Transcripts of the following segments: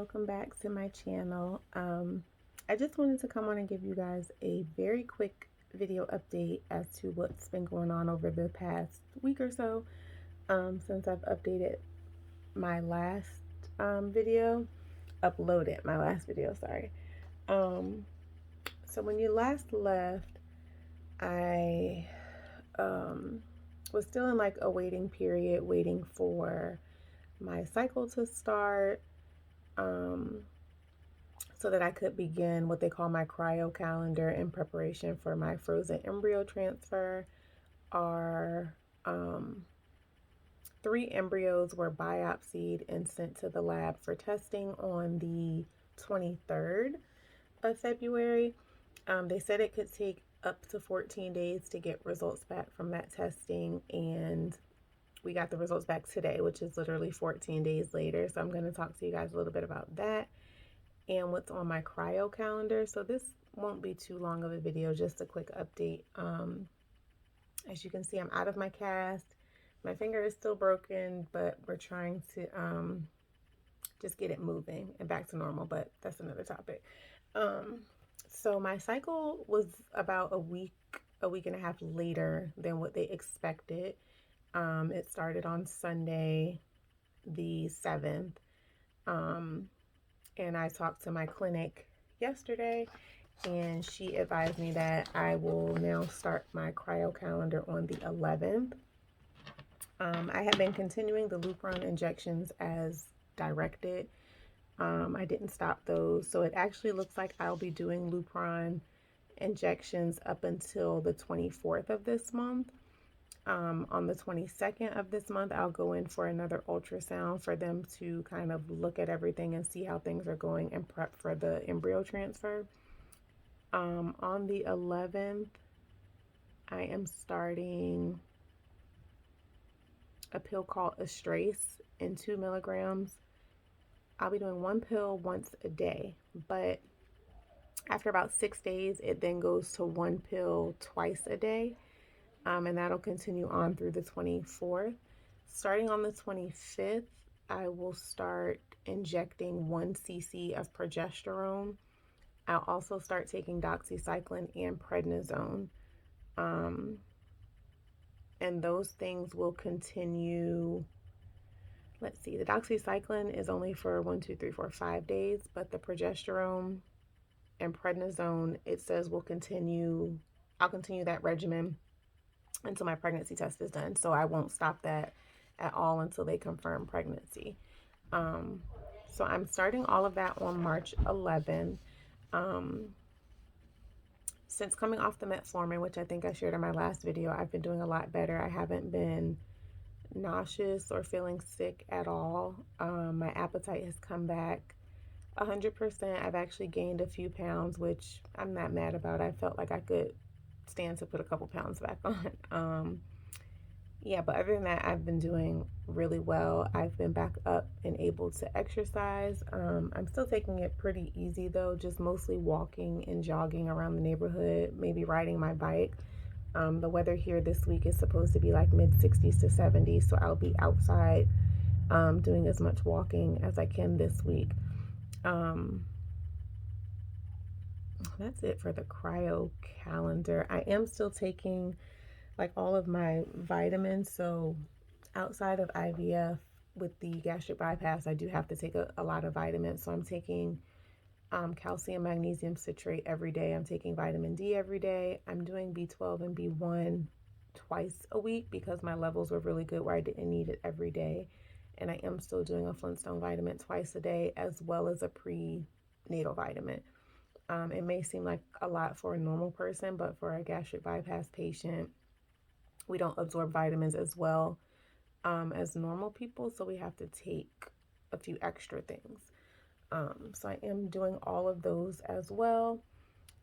welcome back to my channel. I just wanted to come on and give you guys a very quick video update as to what's been going on over the past week or so, since I've updated my last uploaded my last video, sorry. So when you last left, I was still in like a waiting period, waiting for my cycle to start, so that I could begin what they call my cryo calendar in preparation for my frozen embryo transfer. Our 3 embryos were biopsied and sent to the lab for testing on the 23rd of February. They said it could take up to 14 days to get results back from that testing, and we got the results back today, which is literally 14 days later. So I'm going to talk to you guys a little bit about that and what's on my cryo calendar. So this won't be too long of a video, just a quick update. As you can see, I'm out of my cast. My finger is still broken, but we're trying to just get it moving and back to normal, but that's another topic. So my cycle was about a week and a half later than what they expected. It started on Sunday, the 7th. And I talked to my clinic yesterday, and she advised me that I will now start my cryo calendar on the 11th. I have been continuing the Lupron injections as directed. I didn't stop those, so it actually looks like I'll be doing Lupron injections up until the 24th of this month. On the 22nd of this month, I'll go in for another ultrasound for them to kind of look at everything and see how things are going and prep for the embryo transfer. On the 11th, I am starting a pill called Astrace in 2 milligrams. I'll be doing 1 pill once a day, but after about 6 days, it then goes to 1 pill twice a day. And that'll continue on through the 24th. Starting on the 25th, I will start injecting 1 cc of progesterone. I'll also start taking doxycycline and prednisone. And those things will continue. Let's see, the doxycycline is only for 1, 2, 3, 4, 5 days, but the progesterone and prednisone, it says will continue. I'll continue that regimen until my pregnancy test is done. So I won't stop that at all until they confirm pregnancy. So I'm starting all of that on March 11th. Since coming off the metformin, which I think I shared in my last video, I've been doing a lot better. I haven't been nauseous or feeling sick at all. My appetite has come back 100%. I've actually gained a few pounds, which I'm not mad about. I felt like I could stand to put a couple pounds back on. Yeah, but other than that, I've been doing really well. I've been back up and able to exercise. I'm still taking it pretty easy though, just mostly walking and jogging around the neighborhood, maybe riding my bike. The weather here this week is supposed to be like mid 60s to 70s, so I'll be outside doing as much walking as I can this week. That's it for the cryo calendar. I am still taking like all of my vitamins. So outside of IVF with the gastric bypass, I do have to take a lot of vitamins. So I'm taking calcium, magnesium citrate every day. I'm taking vitamin D every day. I'm doing B12 and B1 twice a week because my levels were really good where I didn't need it every day. And I am still doing a Flintstone vitamin twice a day, as well as a prenatal vitamin. It may seem like a lot for a normal person, but for a gastric bypass patient, we don't absorb vitamins as well as normal people, so we have to take a few extra things. So I am doing all of those as well.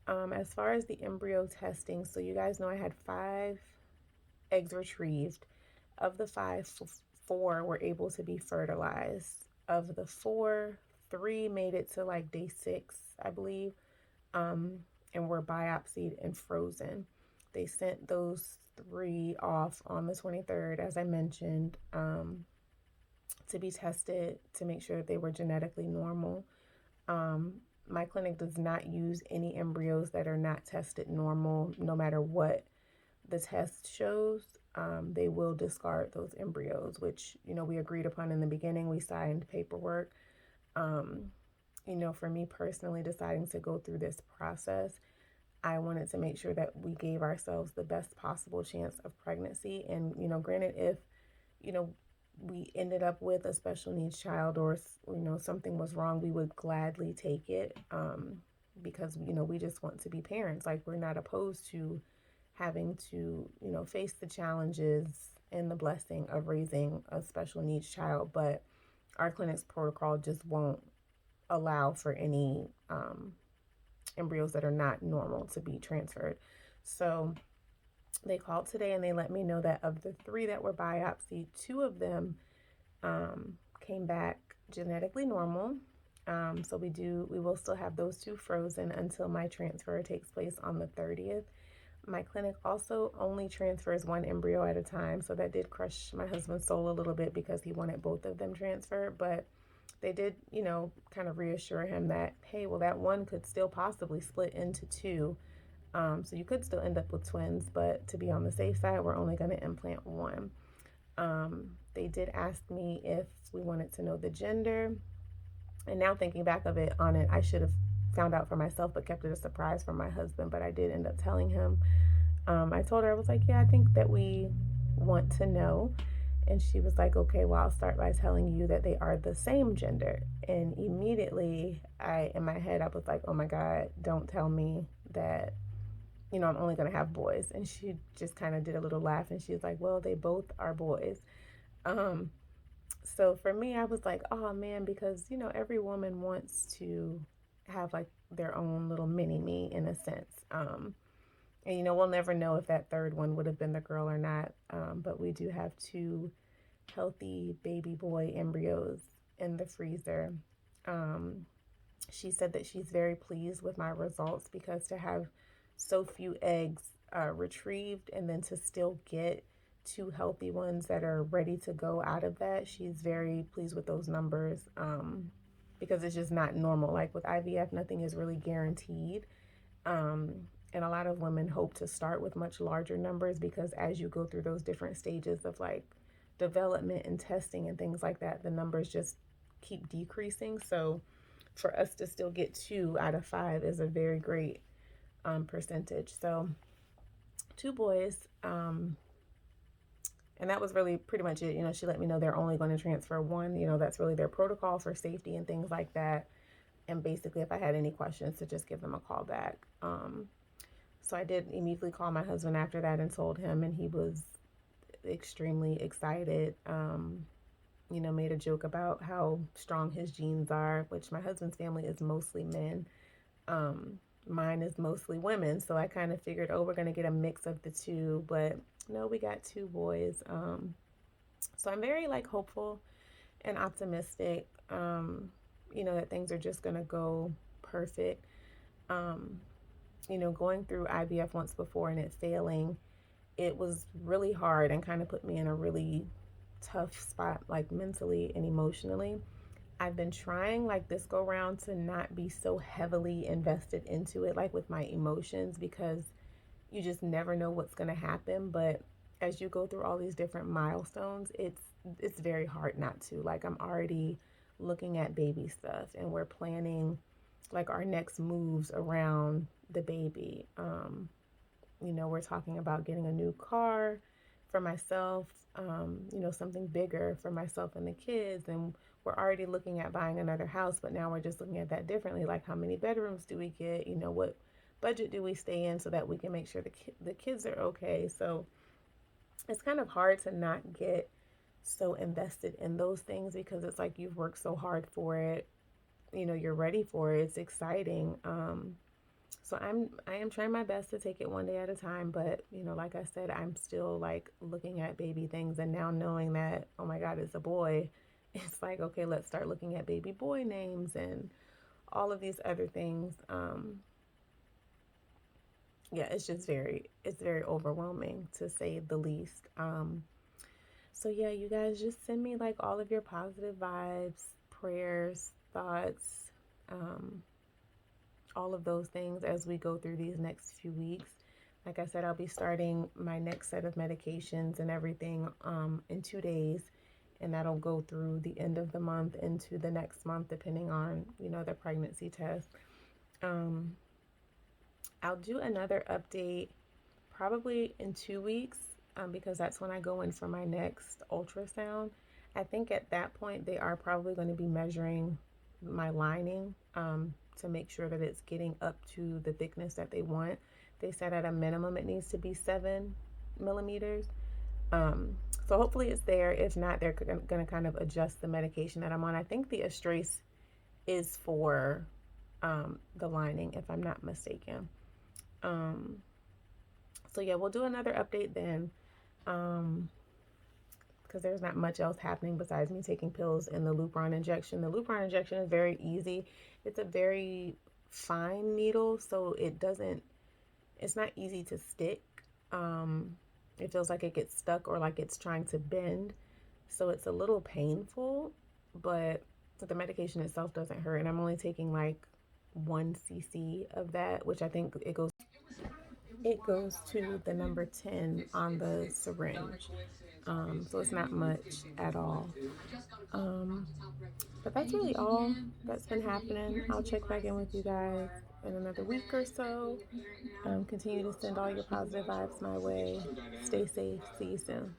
As far as the embryo testing, so you guys know I had 5 eggs retrieved. Of the 5, 4 were able to be fertilized. Of the 4, 3 made it to like day 6, I believe, and were biopsied and frozen. They sent those 3 off on the 23rd, as I mentioned. to be tested to make sure that they were genetically normal. Um, my clinic does not use any embryos that are not tested normal, no matter what the test shows. They will discard those embryos, which, we agreed upon in the beginning. We signed paperwork. Um, for me personally, deciding to go through this process, I wanted to make sure that we gave ourselves the best possible chance of pregnancy. And, granted, if, you know, we ended up with a special needs child, or, something was wrong, we would gladly take it, because, we just want to be parents. Like, we're not opposed to having to, face the challenges and the blessing of raising a special needs child. But our clinic's protocol just won't allow for any embryos that are not normal to be transferred. So they called today and they let me know that of the 3 that were biopsied, 2 of them came back genetically normal. So we will still have those 2 frozen until my transfer takes place on the 30th. My clinic also only transfers 1 embryo at a time, so that did crush my husband's soul a little bit because he wanted both of them transferred. But they did, kind of reassure him that, hey, well, that one could still possibly split into 2. So you could still end up with twins, but to be on the safe side, we're only going to implant 1. They did ask me if we wanted to know the gender. And now thinking back of it on it, I should have found out for myself, but kept it a surprise from my husband. But I did end up telling him. I told her, I was like, yeah, I think that we want to know. And she was like, okay, well, I'll start by telling you that they are the same gender. And immediately, in my head, I was like, oh my God, don't tell me that, I'm only going to have boys. And she just kind of did a little laugh and she was like, well, they both are boys. Um, so for me, I was like, oh man, because, every woman wants to have like their own little mini me in a sense. And, we'll never know if that third one would have been the girl or not. But we do have 2 healthy baby boy embryos in the freezer. Um, she said that she's very pleased with my results because to have so few eggs retrieved and then to still get 2 healthy ones that are ready to go out of that, she's very pleased with those numbers, because it's just not normal. Like with IVF, nothing is really guaranteed. Um, and a lot of women hope to start with much larger numbers because as you go through those different stages of like development and testing and things like that, the numbers just keep decreasing. So for us to still get 2 out of 5 is a very great percentage. So 2 boys. And that was really pretty much it. She let me know they're only going to transfer 1. That's really their protocol for safety and things like that. And basically, if I had any questions, to just give them a call back. So I did immediately call my husband after that and told him, and he was extremely excited. Made a joke about how strong his genes are, which my husband's family is mostly men. Mine is mostly women. So I kind of figured, oh, we're going to get a mix of the 2. But no, we got 2 boys. So I'm very like hopeful and optimistic, that things are just going to go perfect. Going through IVF once before and it failing, it was really hard and kind of put me in a really tough spot, like mentally and emotionally. I've been trying like this go round to not be so heavily invested into it, like with my emotions, because you just never know what's going to happen. But as you go through all these different milestones, it's very hard not to. Like I'm already looking at baby stuff and we're planning like our next moves around the baby. We're talking about getting a new car for myself, something bigger for myself and the kids. And we're already looking at buying another house, but now we're just looking at that differently. Like how many bedrooms do we get? What budget do we stay in so that we can make sure the kids are okay? So it's kind of hard to not get so invested in those things because it's like you've worked so hard for it. You're ready for it. It's exciting. So I am trying my best to take it one day at a time, but like I said, I'm still like looking at baby things and now knowing that, oh my God, it's a boy. It's like, okay, let's start looking at baby boy names and all of these other things. Yeah, it's very overwhelming to say the least. So yeah, you guys just send me like all of your positive vibes, prayers, thoughts, um, all of those things as we go through these next few weeks. Like I said, I'll be starting my next set of medications and everything in 2 days, and that'll go through the end of the month into the next month, depending on the pregnancy test. Um, I'll do another update probably in 2 weeks, because that's when I go in for my next ultrasound. I think at that point they are probably going to be measuring my lining, to make sure that it's getting up to the thickness that they want. They said at a minimum it needs to be 7 millimeters. Um, so hopefully it's there. If not, they're going to kind of adjust the medication that I'm on. I think the Astrace is for the lining, if I'm not mistaken. Um, so yeah, we'll do another update then. Um, because there's not much else happening besides me taking pills and the Lupron injection. The Lupron injection is very easy. It's a very fine needle, so it's not easy to stick. Um, it feels like it gets stuck or like it's trying to bend. So it's a little painful, but the medication itself doesn't hurt. And I'm only taking like 1 cc of that, which I think it goes to the number 10 on the syringe. So it's not much at all. Um, but that's really all that's been happening. I'll check back in with you guys in another week or so. Continue to send all your positive vibes my way. Stay safe. See you soon.